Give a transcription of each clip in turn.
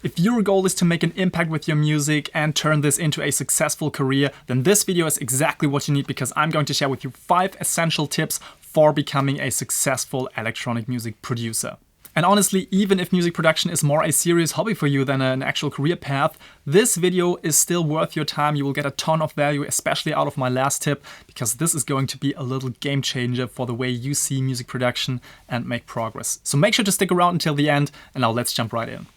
If your goal is to make an impact with your music and turn this into a successful career, then this video is exactly what you need, because I'm going to share with you 5 essential tips for becoming a successful electronic music producer. And honestly, even if music production is more a serious hobby for you than an actual career path, this video is still worth your time. You will get a ton of value, especially out of my last tip, because this is going to be a little game changer for the way you see music production and make progress. So make sure to stick around until the end, and now let's jump right in.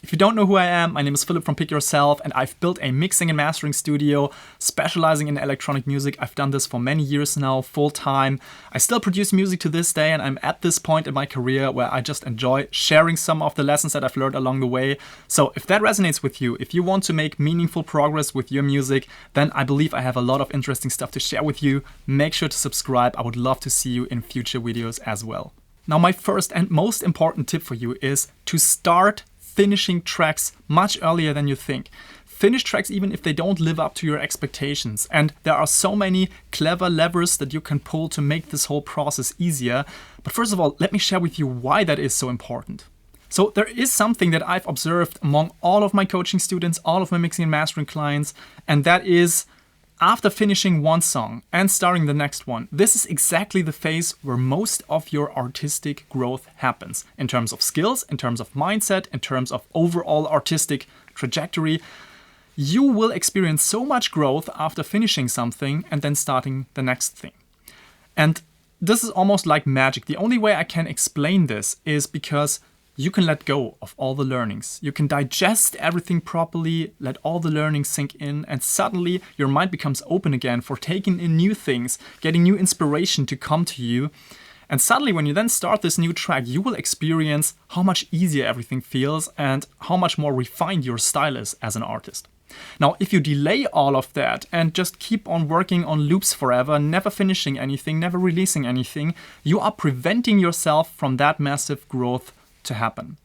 If you don't know who I am, my name is Philipp from Pick Yourself, and I've built a mixing and mastering studio specializing in electronic music. I've done this for many years now, full time. I still produce music to this day, and I'm at this point in my career where I just enjoy sharing some of the lessons that I've learned along the way. So if that resonates with you, if you want to make meaningful progress with your music, then I believe I have a lot of interesting stuff to share with you. Make sure to subscribe. I would love to see you in future videos as well. Now, my first and most important tip for you is to start finishing tracks much earlier than you think. Finish tracks even if they don't live up to your expectations. And there are so many clever levers that you can pull to make this whole process easier. But first of all, let me share with you why that is so important. So there is something that I've observed among all of my coaching students, all of my mixing and mastering clients, and that is after finishing one song and starting the next one, this is exactly the phase where most of your artistic growth happens. In terms of skills, in terms of mindset, in terms of overall artistic trajectory, you will experience so much growth after finishing something and then starting the next thing. And this is almost like magic. The only way I can explain this is because you can let go of all the learnings. You can digest everything properly, let all the learnings sink in, and suddenly your mind becomes open again for taking in new things, getting new inspiration to come to you. And suddenly when you then start this new track, you will experience how much easier everything feels and how much more refined your style is as an artist. Now, if you delay all of that and just keep on working on loops forever, never finishing anything, never releasing anything, you are preventing yourself from that massive growth to happen.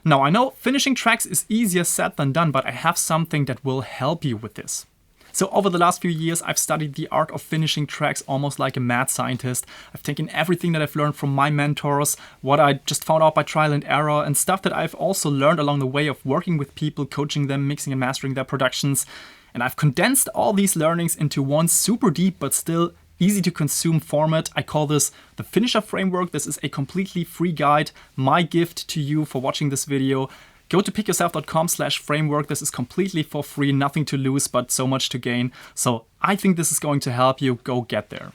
Now, I know finishing tracks is easier said than done, but I have something that will help you with this. So over the last few years, I've studied the art of finishing tracks almost like a mad scientist. I've taken everything that I've learned from my mentors, what I just found out by trial and error, and stuff that I've also learned along the way of working with people, coaching them, mixing and mastering their productions. And I've condensed all these learnings into one super deep but still easy to consume format. I call this the Finisher Framework. This is a completely free guide, my gift to you for watching this video. Go to pickyourself.com/framework. This is completely for free, nothing to lose, but so much to gain. So I think this is going to help you. Go get there.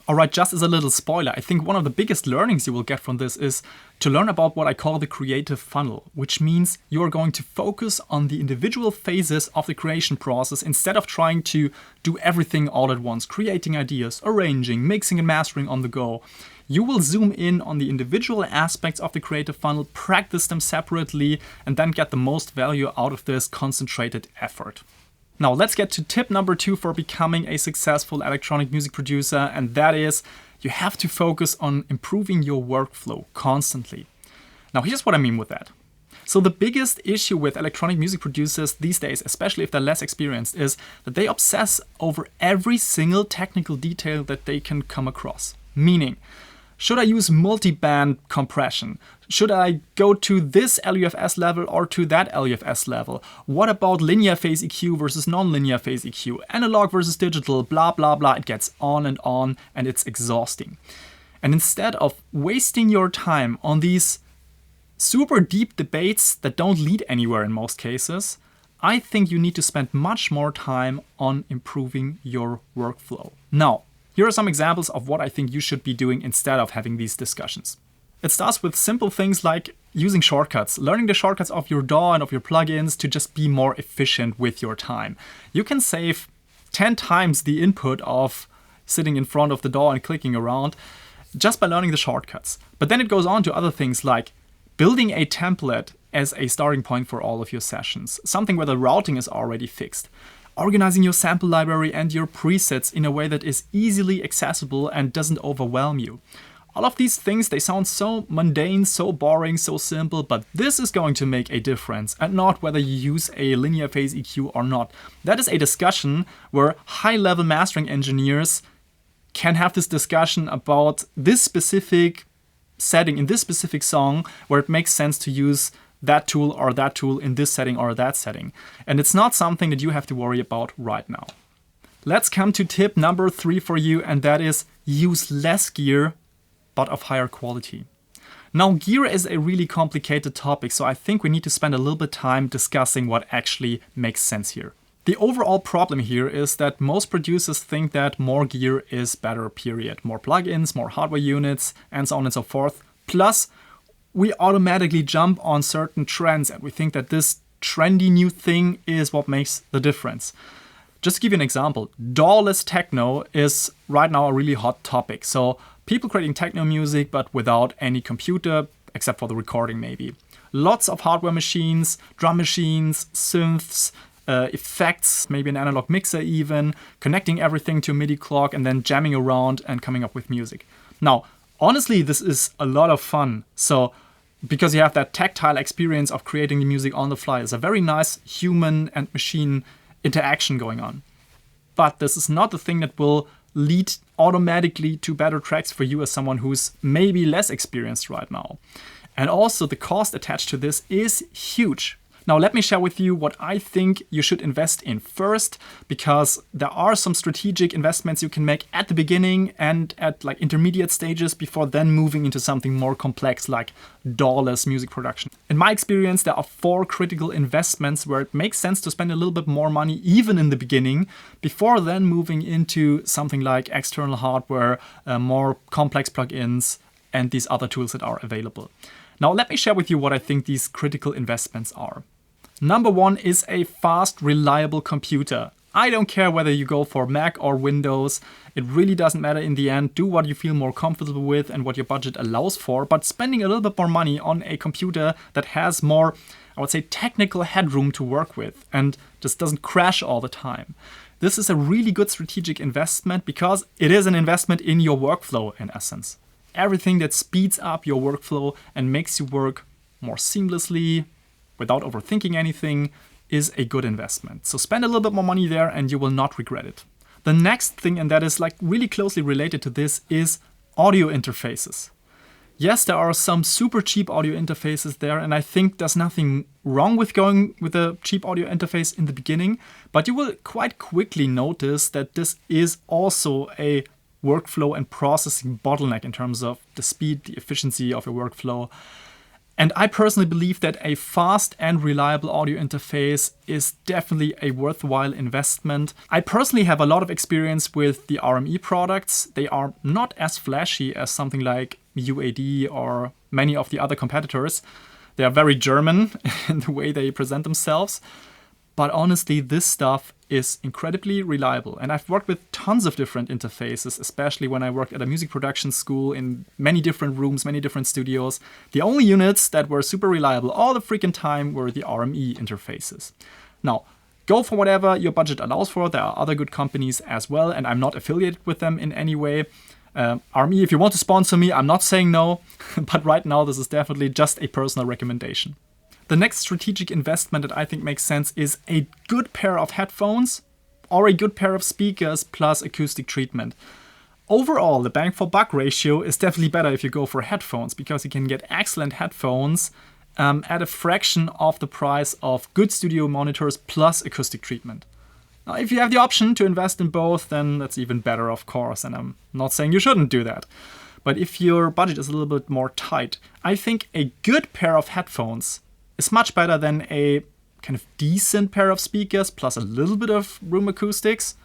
All right, just as a little spoiler, I think one of the biggest learnings you will get from this is to learn about what I call the creative funnel, which means you are going to focus on the individual phases of the creation process instead of trying to do everything all at once, creating ideas, arranging, mixing and mastering on the go. You will zoom in on the individual aspects of the creative funnel, practice them separately, and then get the most value out of this concentrated effort. Now let's get to tip number 2 for becoming a successful electronic music producer, and that is you have to focus on improving your workflow constantly. Now here's what I mean with that. So the biggest issue with electronic music producers these days, especially if they're less experienced, is that they obsess over every single technical detail that they can come across. Meaning, should I use multi-band compression? Should I go to this LUFS level or to that LUFS level? What about linear phase EQ versus non-linear phase EQ? Analog versus digital, blah, blah, blah. It gets on, and it's exhausting. And instead of wasting your time on these super deep debates that don't lead anywhere in most cases, I think you need to spend much more time on improving your workflow. Now, here are some examples of what I think you should be doing instead of having these discussions. It starts with simple things like using shortcuts, learning the shortcuts of your DAW and of your plugins to just be more efficient with your time. You can save 10 times the input of sitting in front of the DAW and clicking around just by learning the shortcuts. But then it goes on to other things like building a template as a starting point for all of your sessions, something where the routing is already fixed. Organizing your sample library and your presets in a way that is easily accessible and doesn't overwhelm you. All of these things, they sound so mundane, so boring, so simple, but this is going to make a difference, and not whether you use a linear phase EQ or not. That is a discussion where high-level mastering engineers can have this discussion about this specific setting in this specific song where it makes sense to use that tool or that tool in this setting or that setting. And it's not something that you have to worry about right now. Let's come to tip number 3 for you, and that is use less gear, but of higher quality. Now, gear is a really complicated topic, so I think we need to spend a little bit of time discussing what actually makes sense here. The overall problem here is that most producers think that more gear is better, period. More plugins, more hardware units, and so on and so forth. Plus, we automatically jump on certain trends, and we think that this trendy new thing is what makes the difference. Just to give you an example, DAW-less techno is right now a really hot topic. So people creating techno music, but without any computer, except for the recording maybe. Lots of hardware machines, drum machines, synths, effects, maybe an analog mixer even, connecting everything to a MIDI clock and then jamming around and coming up with music. Now, honestly, this is a lot of fun. So because you have that tactile experience of creating the music on the fly, it's a very nice human and machine interaction going on. But this is not the thing that will lead automatically to better tracks for you as someone who's maybe less experienced right now. And also the cost attached to this is huge. Now let me share with you what I think you should invest in first, because there are some strategic investments you can make at the beginning and at like intermediate stages before then moving into something more complex like DAW-less music production. In my experience, there are 4 critical investments where it makes sense to spend a little bit more money even in the beginning before then moving into something like external hardware, more complex plugins, and these other tools that are available. Now let me share with you what I think these critical investments are. Number 1 is a fast, reliable computer. I don't care whether you go for Mac or Windows. It really doesn't matter in the end. Do what you feel more comfortable with and what your budget allows for. But spending a little bit more money on a computer that has more, I would say, technical headroom to work with and just doesn't crash all the time. This is a really good strategic investment because it is an investment in your workflow in essence. Everything that speeds up your workflow and makes you work more seamlessly, without overthinking anything, is a good investment. So spend a little bit more money there and you will not regret it. The next thing, and that is like really closely related to this, is audio interfaces. Yes, there are some super cheap audio interfaces there, and I think there's nothing wrong with going with a cheap audio interface in the beginning, but you will quite quickly notice that this is also a workflow and processing bottleneck in terms of the speed, the efficiency of your workflow. And I personally believe that a fast and reliable audio interface is definitely a worthwhile investment. I personally have a lot of experience with the RME products. They are not as flashy as something like UAD or many of the other competitors. They are very German in the way they present themselves. But honestly, this stuff is incredibly reliable. And I've worked with tons of different interfaces, especially when I worked at a music production school in many different rooms, many different studios. The only units that were super reliable all the freaking time were the RME interfaces. Now, go for whatever your budget allows for. There are other good companies as well, and I'm not affiliated with them in any way. RME, if you want to sponsor me, I'm not saying no, but right now this is definitely just a personal recommendation. The next strategic investment that I think makes sense is a good pair of headphones or a good pair of speakers plus acoustic treatment. Overall, the bang for buck ratio is definitely better if you go for headphones because you can get excellent headphones at a fraction of the price of good studio monitors plus acoustic treatment. Now, if you have the option to invest in both, then that's even better, of course, and I'm not saying you shouldn't do that. But if your budget is a little bit more tight, I think a good pair of headphones is much better than a kind of decent pair of speakers plus a little bit of room acoustics.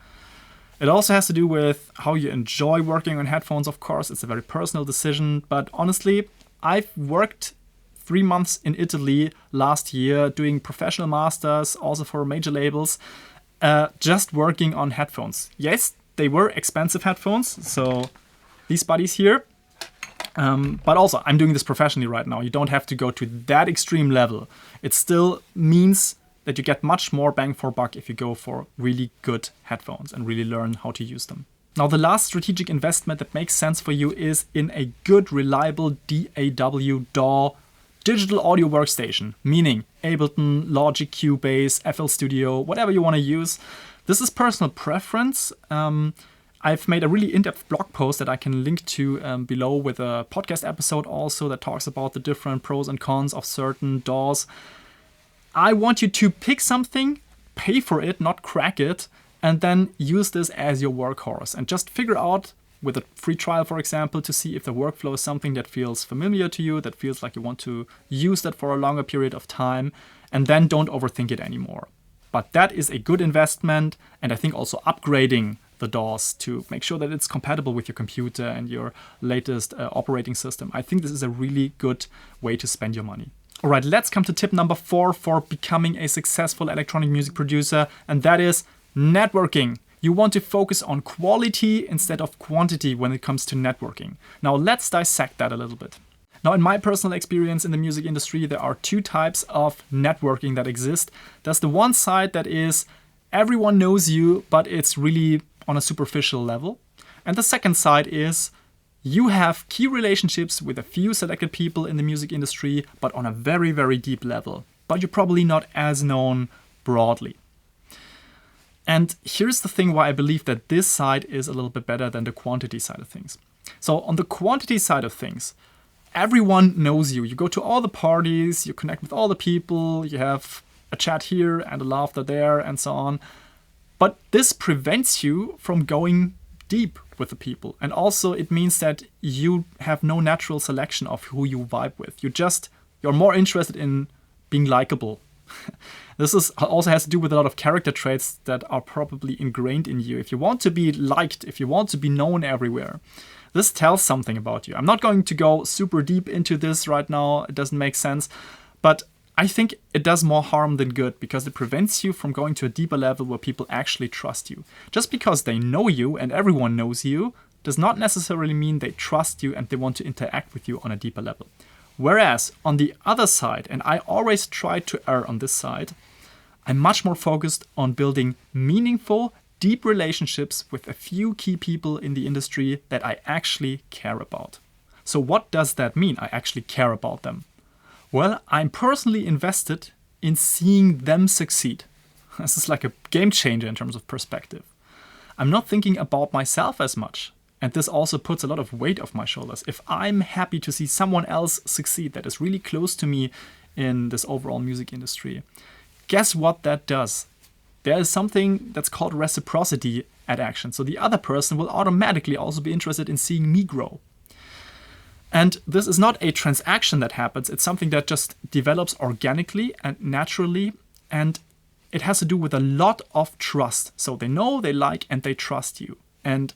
It also has to do with how you enjoy working on headphones, of course. It's a very personal decision, but honestly, I've worked 3 months in Italy last year doing professional masters, also for major labels, just working on headphones. Yes, they were expensive headphones, so these buddies here. But also, I'm doing this professionally right now. You don't have to go to that extreme level. It still means that you get much more bang for buck if you go for really good headphones and really learn how to use them. Now, the last strategic investment that makes sense for you is in a good, reliable DAW digital audio workstation, meaning Ableton, Logic, Cubase, FL Studio, whatever you want to use. This is personal preference. I've made a really in-depth blog post that I can link to below with a podcast episode also that talks about the different pros and cons of certain DAWs. I want you to pick something, pay for it, not crack it, and then use this as your workhorse. And just figure out, with a free trial, for example, to see if the workflow is something that feels familiar to you, that feels like you want to use that for a longer period of time, and then don't overthink it anymore. But that is a good investment, and I think also upgrading the DAWs to make sure that it's compatible with your computer and your latest operating system. I think this is a really good way to spend your money. All right, let's come to tip number 4 for becoming a successful electronic music producer, and that is networking. You want to focus on quality instead of quantity when it comes to networking. Now let's dissect that a little bit. Now, in my personal experience in the music industry, there are 2 types of networking that exist. There's the one side that is everyone knows you, but it's really on a superficial level. And the second side is you have key relationships with a few selected people in the music industry, but on a very, very deep level. But you're probably not as known broadly. And here's the thing why I believe that this side is a little bit better than the quantity side of things. So on the quantity side of things, everyone knows you. You go to all the parties, you connect with all the people, you have a chat here and a laughter there and so on. But this prevents you from going deep with the people. And also it means that you have no natural selection of who you vibe with. You're more interested in being likable. This also has to do with a lot of character traits that are probably ingrained in you. If you want to be liked, if you want to be known everywhere, this tells something about you. I'm not going to go super deep into this right now. It doesn't make sense. But I think it does more harm than good because it prevents you from going to a deeper level where people actually trust you. Just because they know you and everyone knows you does not necessarily mean they trust you and they want to interact with you on a deeper level. Whereas on the other side, and I always try to err on this side, I'm much more focused on building meaningful, deep relationships with a few key people in the industry that I actually care about. So what does that mean? I actually care about them. Well, I'm personally invested in seeing them succeed. This is like a game changer in terms of perspective. I'm not thinking about myself as much. And this also puts a lot of weight off my shoulders. If I'm happy to see someone else succeed that is really close to me in this overall music industry, guess what that does? There is something that's called reciprocity at action. So the other person will automatically also be interested in seeing me grow. And this is not a transaction that happens. It's something that just develops organically and naturally. And it has to do with a lot of trust. So they know, they like, and they trust you. And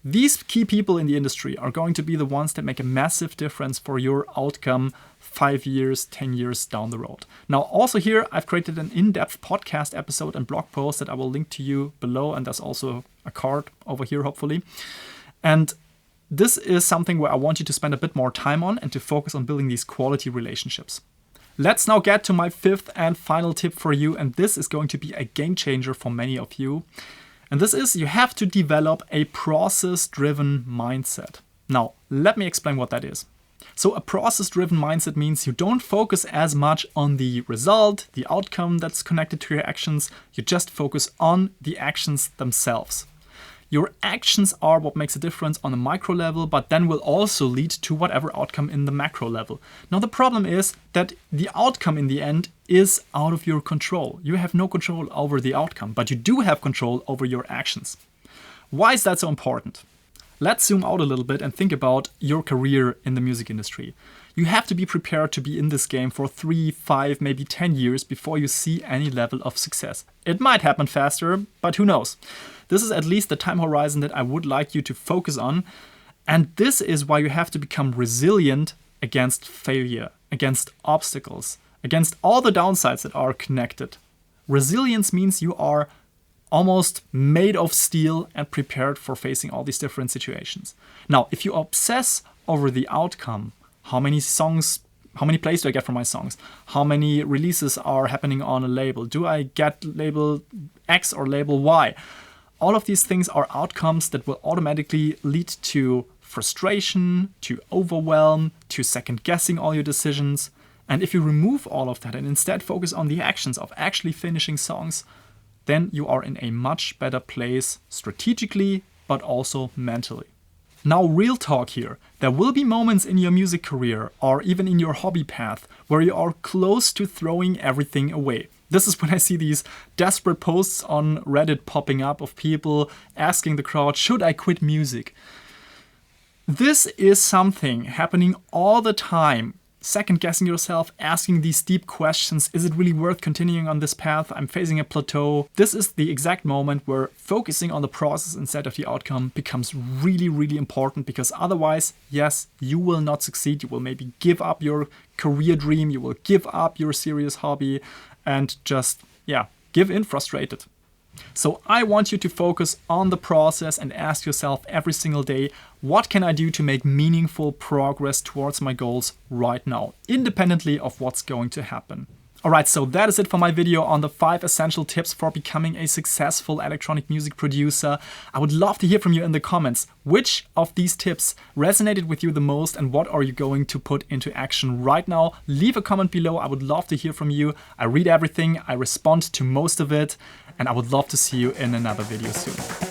these key people in the industry are going to be the ones that make a massive difference for your outcome 5 years, 10 years down the road. Now, also here, I've created an in-depth podcast episode and blog post that I will link to you below. And there's also a card over here, hopefully. And this is something where I want you to spend a bit more time on and to focus on building these quality relationships. Let's now get to my 5th and final tip for you. And this is going to be a game changer for many of you. And this is you have to develop a process-driven mindset. Now, let me explain what that is. So a process-driven mindset means you don't focus as much on the result, the outcome that's connected to your actions. You just focus on the actions themselves. Your actions are what makes a difference on a micro level, but then will also lead to whatever outcome in the macro level. Now, the problem is that the outcome in the end is out of your control. You have no control over the outcome, but you do have control over your actions. Why is that so important? Let's zoom out a little bit and think about your career in the music industry. You have to be prepared to be in this game for 3, 5, maybe 10 years before you see any level of success. It might happen faster, but who knows? This is at least the time horizon that I would like you to focus on. And this is why you have to become resilient against failure, against obstacles, against all the downsides that are connected. Resilience means you are almost made of steel and prepared for facing all these different situations. Now, if you obsess over the outcome, how many plays do I get from my songs? How many releases are happening on a label? Do I get label X or label Y? All of these things are outcomes that will automatically lead to frustration, to overwhelm, to second guessing all your decisions. And if you remove all of that and instead focus on the actions of actually finishing songs, then you are in a much better place strategically but also mentally. Now, real talk here. There will be moments in your music career or even in your hobby path where you are close to throwing everything away. This is when I see these desperate posts on Reddit popping up of people asking the crowd, should I quit music? This is something happening all the time. Second guessing yourself, asking these deep questions. Is it really worth continuing on this path? I'm facing a plateau. This is the exact moment where focusing on the process instead of the outcome becomes really, really important, because otherwise, yes, you will not succeed. You will maybe give up your career dream. You will give up your serious hobby and just, give in frustrated. So I want you to focus on the process and ask yourself every single day, what can I do to make meaningful progress towards my goals right now, independently of what's going to happen? Alright, so that is it for my video on the 5 essential tips for becoming a successful electronic music producer. I would love to hear from you in the comments. Which of these tips resonated with you the most and what are you going to put into action right now? Leave a comment below. I would love to hear from you. I read everything, I respond to most of it, and I would love to see you in another video soon.